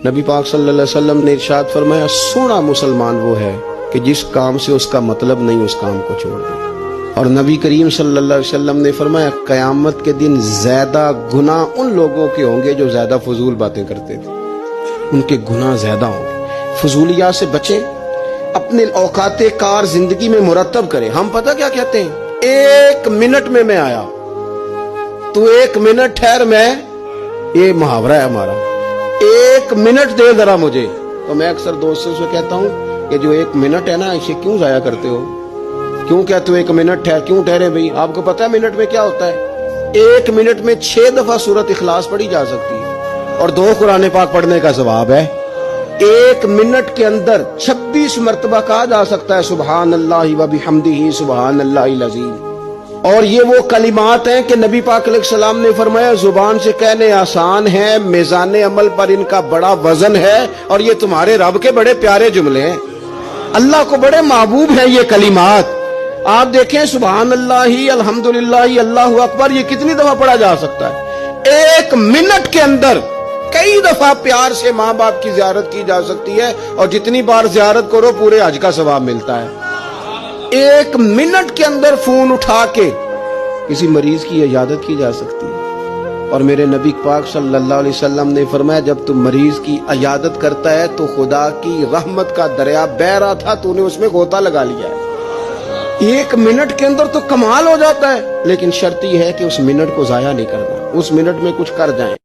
نبی پاک صلی اللہ علیہ وسلم نے ارشاد فرمایا سونا مسلمان وہ ہے کہ جس کام سے اس کا مطلب نہیں اس کام کو چھوڑ دے۔ اور نبی کریم صلی اللہ علیہ وسلم نے فرمایا قیامت کے دن زیادہ گناہ ان لوگوں کے ہوں گے جو زیادہ فضول باتیں کرتے تھے، ان کے گناہ زیادہ ہوں گے۔ فضولیات سے بچیں، اپنے اوقات کار زندگی میں مرتب کریں۔ ہم پتہ کیا کہتے ہیں، ایک منٹ میں آیا، تو ایک منٹ ٹھہر، میں یہ محاورہ ہے ہمارا، ایک منٹ دے ذرا مجھے۔ تو میں اکثر دوستوں سے کہتا ہوں کہ جو ایک منٹ ہے نا، اسے کیوں ضائع کرتے ہو؟ کیوں کہتے ہو ایک منٹ ٹھہر؟ کیوں ٹھہرے بھائی؟ آپ کو پتا ہے منٹ میں کیا ہوتا ہے؟ ایک منٹ میں 6 دفعہ سورۃ اخلاص پڑھی جا سکتی ہے اور 2 قرآن پاک پڑھنے کا ثواب ہے۔ ایک منٹ کے اندر 26 مرتبہ کہا جا سکتا ہے سبحان اللہ و بحمدہ سبحان اللہ العظیم۔ اور یہ وہ کلمات ہیں کہ نبی پاک علیہ السلام نے فرمایا زبان سے کہنے آسان ہے، میزان عمل پر ان کا بڑا وزن ہے، اور یہ تمہارے رب کے بڑے پیارے جملے ہیں، اللہ کو بڑے محبوب ہیں یہ کلمات۔ آپ دیکھیں سبحان اللہ، الحمدللہ، اللہ اکبر، یہ کتنی دفعہ پڑھا جا سکتا ہے؟ ایک منٹ کے اندر کئی دفعہ پیار سے ماں باپ کی زیارت کی جا سکتی ہے، اور جتنی بار زیارت کرو پورے حج کا ثواب ملتا ہے۔ ایک منٹ کے اندر فون اٹھا کے کسی مریض کی عیادت کی جا سکتی ہے، اور میرے نبی پاک صلی اللہ علیہ وسلم نے فرمایا جب تم مریض کی عیادت کرتا ہے تو خدا کی رحمت کا دریا بہہ رہا تھا، تو نے اس میں غوطہ لگا لیا ہے۔ ایک منٹ کے اندر تو کمال ہو جاتا ہے، لیکن شرط یہ ہے کہ اس منٹ کو ضائع نہیں کرنا، اس منٹ میں کچھ کر جائیں۔